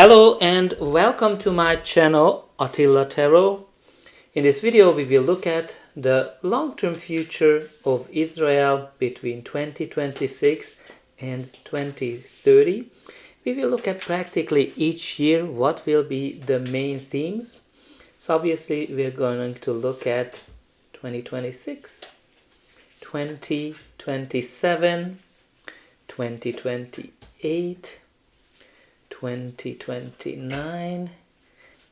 Hello and welcome to my channel Attila Tarot. In this video we will look at the long-term future of Israel between 2026 and 2030. We will look at practically each year what will be the main themes. So obviously we're going to look at 2026, 2027, 2028, 2029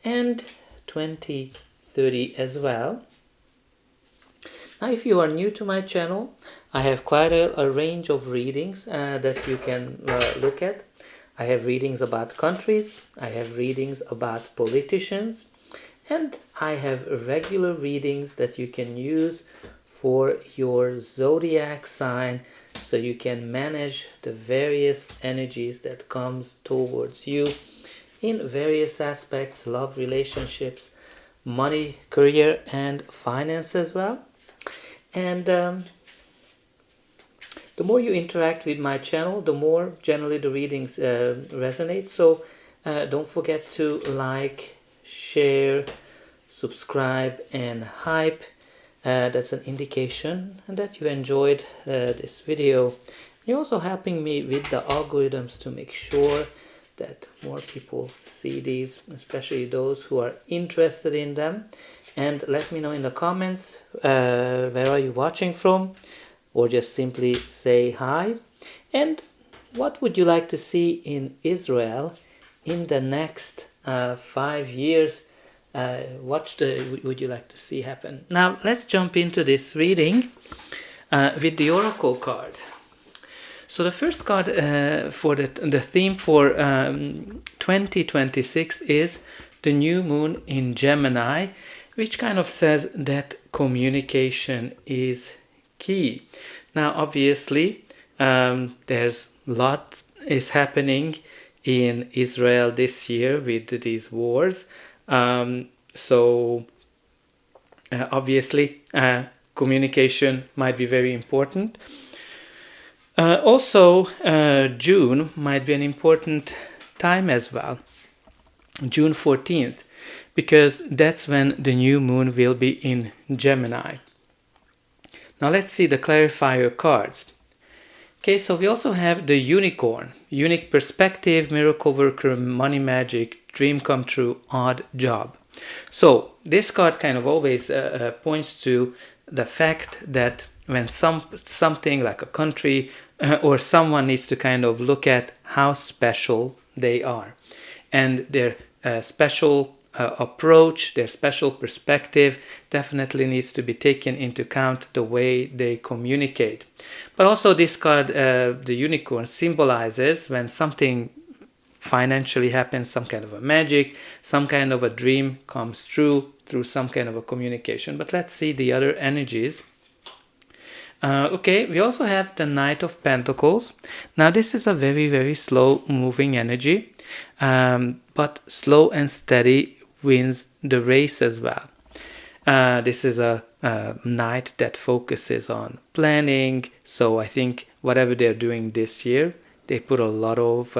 and 2030 as well. Now if you are new to my channel, I have quite a range of readings that you can look at. I have readings about countries, I have readings about politicians, and I have regular readings that you can use for your zodiac sign, so you can manage the various energies that comes towards you in various aspects: love, relationships, money, career, and finance as well. And the more you interact with my channel, the more generally the readings resonate. So don't forget to like, share, subscribe, and hype. That's an indication that you enjoyed this video. You're also helping me with the algorithms to make sure that more people see these, especially those who are interested in them. And let me know in the comments where are you watching from, or just simply say hi. And what would you like to see in Israel in the next 5 years? What would you like to see happen? Now let's jump into this reading with the Oracle card. So the first card for the theme for 2026 is the new moon in Gemini, which kind of says that communication is key. Now obviously there's a lot is happening in Israel this year with these wars. Obviously communication might be very important. Also June might be an important time as well, June 14th, because that's when the new moon will be in Gemini. Now let's see the clarifier cards. Okay, so we also have the unicorn, unique perspective, miracle worker, money magic, dream come true, odd job. So this card kind of always points to the fact that when something like a country or someone needs to kind of look at how special they are, and their special approach, their special perspective definitely needs to be taken into account, the way they communicate. But also this card, the unicorn, symbolizes when something financially happens, some kind of a magic, some kind of a dream comes true through some kind of a communication. But let's see the other energies. Okay, we also have the Knight of Pentacles. Now this is a very, very slow moving energy, but slow and steady wins the race as well. This is a knight that focuses on planning, so I think whatever they're doing this year, they put a lot of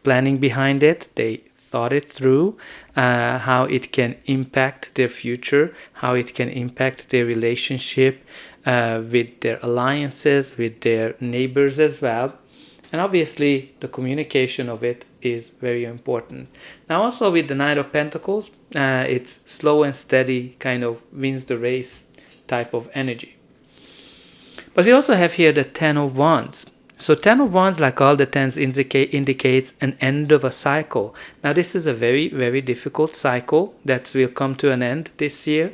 planning behind it. They thought it through, how it can impact their future, how it can impact their relationship with their alliances, with their neighbors as well. And obviously the communication of it is very important. Now also with the Knight of Pentacles, it's slow and steady, kind of wins the race type of energy. But we also have here the Ten of Wands. So Ten of Wands, like all the tens, indicates an end of a cycle. Now this is a very, very difficult cycle that will come to an end this year.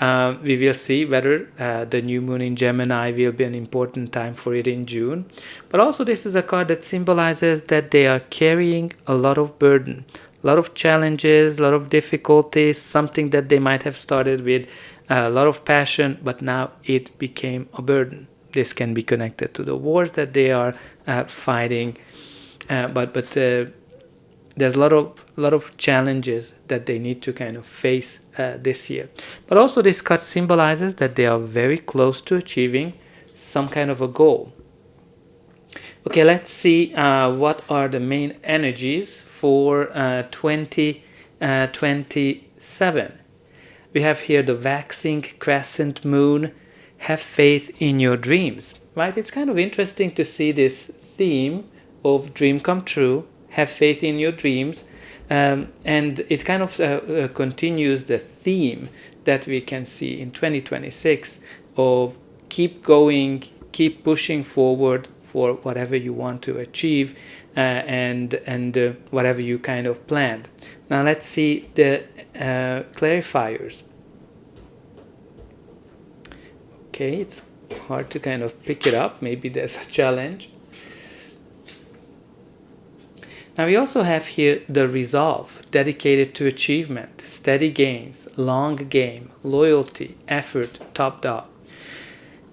We will see whether the new moon in Gemini will be an important time for it in June. But also this is a card that symbolizes that they are carrying a lot of burden, a lot of challenges, a lot of difficulties, something that they might have started with a lot of passion, but now it became a burden. This can be connected to the wars that they are fighting, but there's a lot of challenges that they need to kind of face this year. But also this card symbolizes that they are very close to achieving some kind of a goal. Okay, let's see what are the main energies for 2027. We have here the waxing crescent moon. Have faith in your dreams, right? It's kind of interesting to see this theme of dream come true, have faith in your dreams, and it kind of continues the theme that we can see in 2026 of keep going, keep pushing forward for whatever you want to achieve, and whatever you kind of planned. Now let's see the clarifiers. Okay, it's hard to kind of pick it up. Maybe there's a challenge. Now we also have here the resolve, dedicated to achievement, steady gains, long game, loyalty, effort, top dog.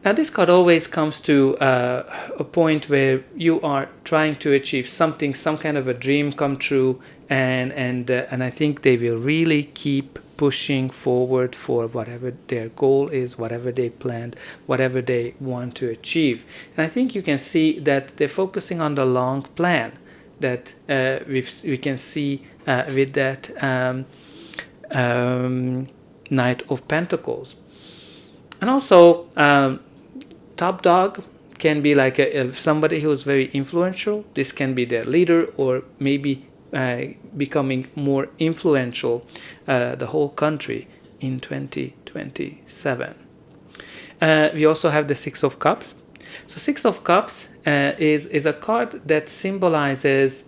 Now this card always comes to a point where you are trying to achieve something, some kind of a dream come true, and I think they will really keep pushing forward for whatever their goal is, whatever they planned, whatever they want to achieve. And I think you can see that they're focusing on the long plan that we can see with that Knight of Pentacles. And also, top dog can be like somebody who's very influential. This can be their leader, or maybe becoming more influential the whole country in 2027. We also have the Six of Cups. So Six of Cups is a card that symbolizes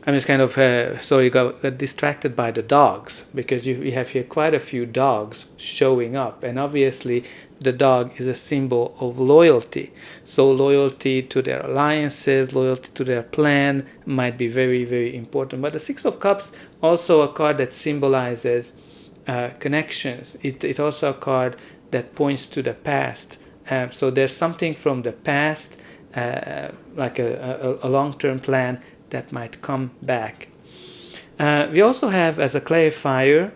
I'm just kind of got distracted by the dogs, because we have here quite a few dogs showing up, and obviously the dog is a symbol of loyalty. So loyalty to their alliances, loyalty to their plan might be very, very important. But the Six of Cups also a card that symbolizes connections. It's also a card that points to the past. So there's something from the past, like a long-term plan that might come back. We also have as a clarifier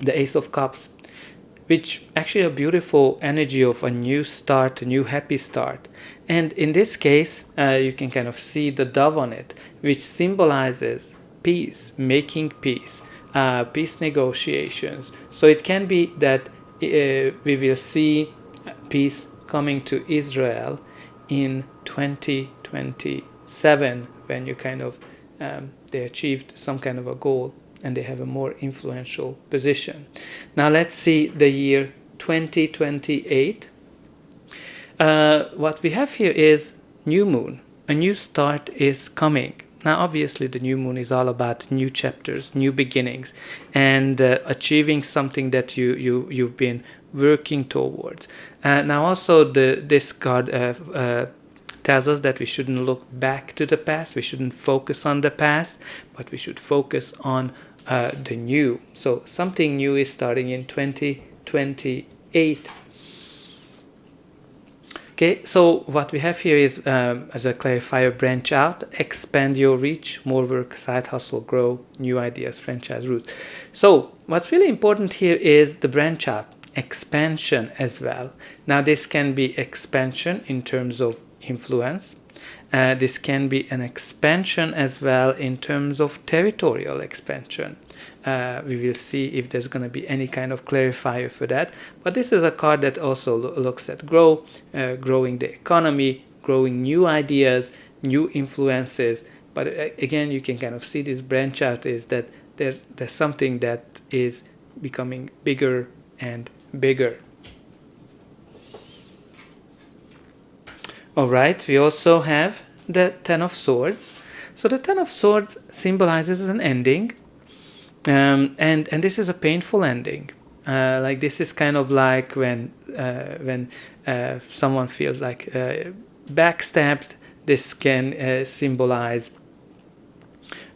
the Ace of Cups, which actually a beautiful energy of a new start, a new happy start. And in this case, you can kind of see the dove on it, which symbolizes peace, making peace, peace negotiations. So it can be that we will see peace coming to Israel in 2027, when you kind of they achieved some kind of a goal and they have a more influential position. Now let's see the year 2028. What we have here is new moon. A new start is coming. Now obviously the new moon is all about new chapters, new beginnings, and achieving something that you've been working towards. Now also this card tells us that we shouldn't look back to the past, we shouldn't focus on the past, but we should focus on the new. So something new is starting in 2028. Okay, so what we have here is, as a clarifier, branch out, expand your reach, more work, side hustle, grow, new ideas, franchise route. So what's really important here is the branch out, expansion as well. Now this can be expansion in terms of influence. This can be an expansion as well in terms of territorial expansion. We will see if there's going to be any kind of clarifier for that. But this is a card that also looks at growing the economy, growing new ideas, new influences. But again, you can kind of see this branch out is that there's something that is becoming bigger and bigger. All right, we also have the Ten of Swords. So the Ten of Swords symbolizes an ending, and this is a painful ending. Like this is kind of like when someone feels like backstabbed. This can symbolize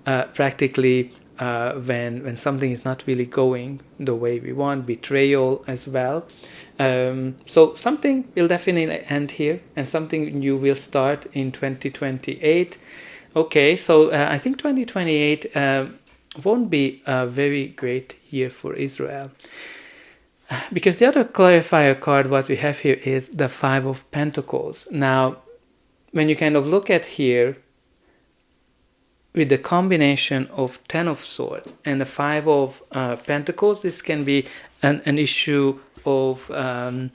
practically when something is not really going the way we want, betrayal as well. So something will definitely end here, and something new will start in 2028. Okay, so I think 2028 won't be a very great year for Israel, because the other clarifier card what we have here is the Five of Pentacles. Now when you kind of look at here, with the combination of 10 of swords and the 5 of pentacles, this can be an issue of an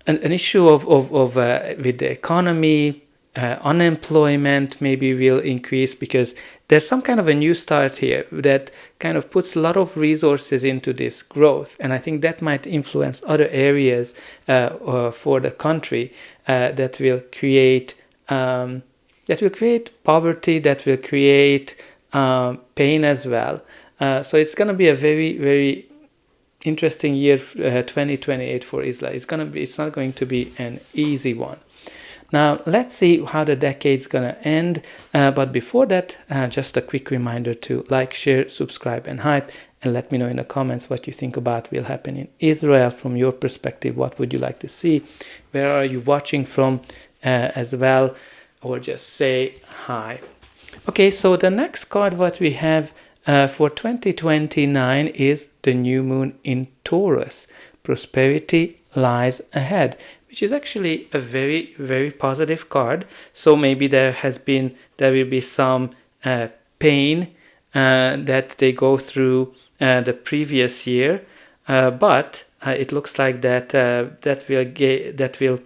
issue of with the economy. Unemployment maybe will increase because there's some kind of a new start here that kind of puts a lot of resources into this growth, and I think that might influence other areas for the country that will create poverty, that will create pain as well. So it's going to be a very, very interesting year, 2028 for Israel. It's not going to be an easy one. Now, let's see how the decade's going to end. But before that, just a quick reminder to like, share, subscribe, and hype. And let me know in the comments what you think about will happen in Israel from your perspective. What would you like to see? Where are you watching from as well? Or just say hi. Okay, so the next card what we have for 2029 is the new moon in Taurus. Prosperity lies ahead, which is actually a very, very positive card. So maybe there will be some pain that they go through the previous year, but it looks like that will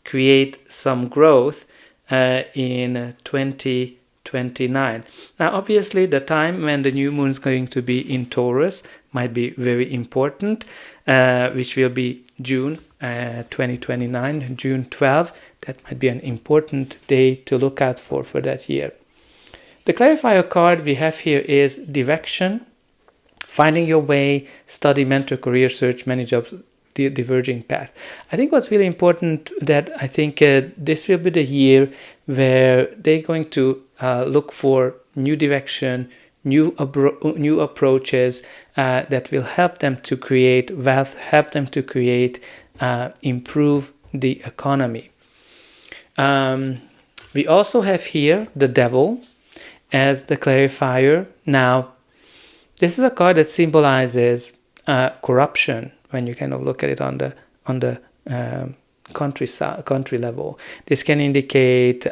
create some growth in 2029. Now, obviously, the time when the new moon is going to be in Taurus might be very important, which will be June 2029, June 12. That might be an important day to look out for that year. The clarifier card we have here is direction, finding your way, study, mentor, career search, many jobs, diverging path. I think what's really important that I think this will be the year where they're going to look for new direction, new approaches that will help them to create wealth, help them to create, improve the economy. We also have here the devil as the clarifier. Now, this is a card that symbolizes corruption. When you kind of look at it on the country level, this can indicate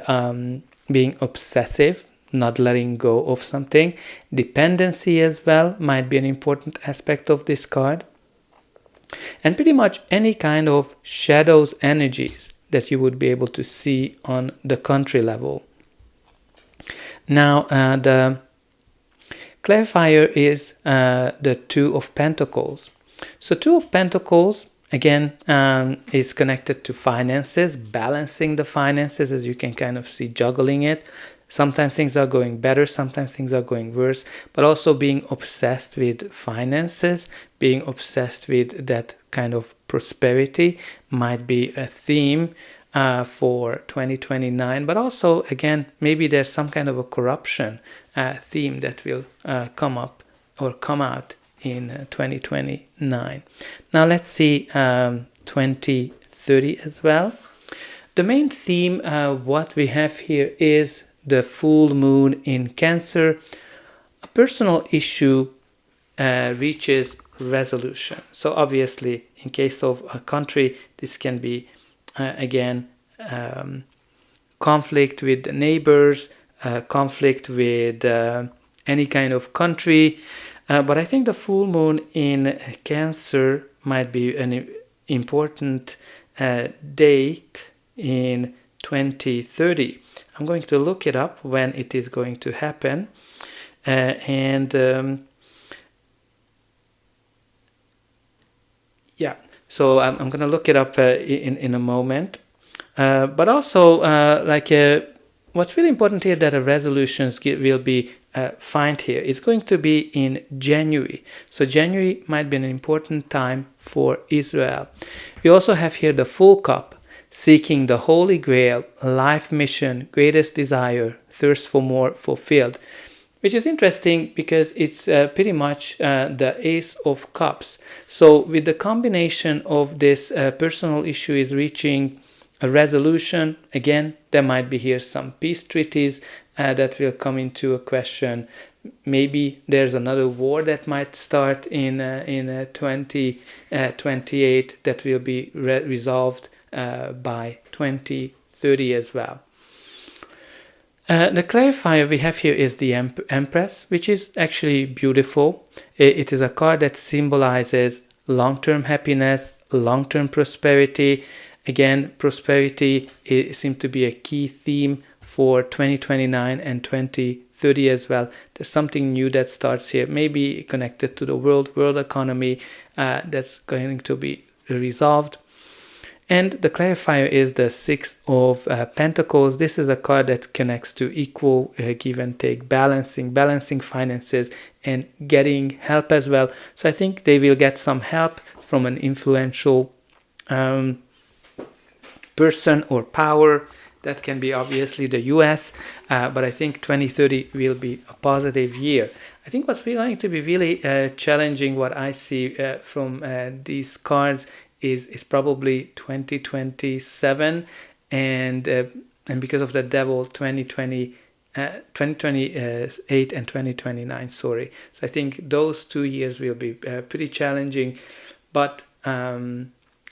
being obsessive, not letting go of something. Dependency as well might be an important aspect of this card, and pretty much any kind of shadows energies that you would be able to see on the country level. Now, the clarifier is the Two of Pentacles. So Two of Pentacles, again, is connected to finances, balancing the finances, as you can kind of see, juggling it. Sometimes things are going better, sometimes things are going worse, but also being obsessed with finances, being obsessed with that kind of prosperity might be a theme for 2029. But also, again, maybe there's some kind of a corruption theme that will come up or come out in 2029. Now let's see 2030 as well. The main theme what we have here is the full moon in Cancer. A personal issue reaches resolution. So obviously, in case of a country, this can be again conflict with the neighbors, conflict with any kind of country. But I think the full moon in Cancer might be an important date in 2030. I'm going to look it up when it is going to happen. Yeah, so I'm going to look it up in a moment. But also, what's really important here that the resolutions will be find here. It's going to be in January. So January might be an important time for Israel. We also have here the full cup, seeking the Holy Grail, life mission, greatest desire, thirst for more fulfilled, which is interesting because it's pretty much the Ace of Cups. So with the combination of this personal issue is reaching a resolution, again, there might be here some peace treaties that will come into a question. Maybe there's another war that might start in 2028 that will be resolved by 2030. 2030 as well. The clarifier we have here is the Empress, which is actually beautiful. It is a card that symbolizes long-term happiness, long-term prosperity. Again, prosperity seems to be a key theme for 2029 and 2030 as well. There's something new that starts here, maybe connected to the world economy, that's going to be resolved. And the clarifier is the Six of Pentacles. This is a card that connects to equal give and take, balancing finances and getting help as well. So I think they will get some help from an influential person or power. That can be obviously the US, but I think 2030 will be a positive year. I think what's going to be really challenging, what I see from these cards, is probably 2027 and because of the devil 2028 and 2029, sorry. So I think those 2 years will be pretty challenging, but I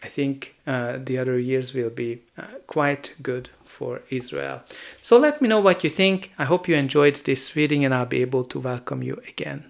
think the other years will be quite good for Israel. So let me know what you think. I hope you enjoyed this reading and I'll be able to welcome you again.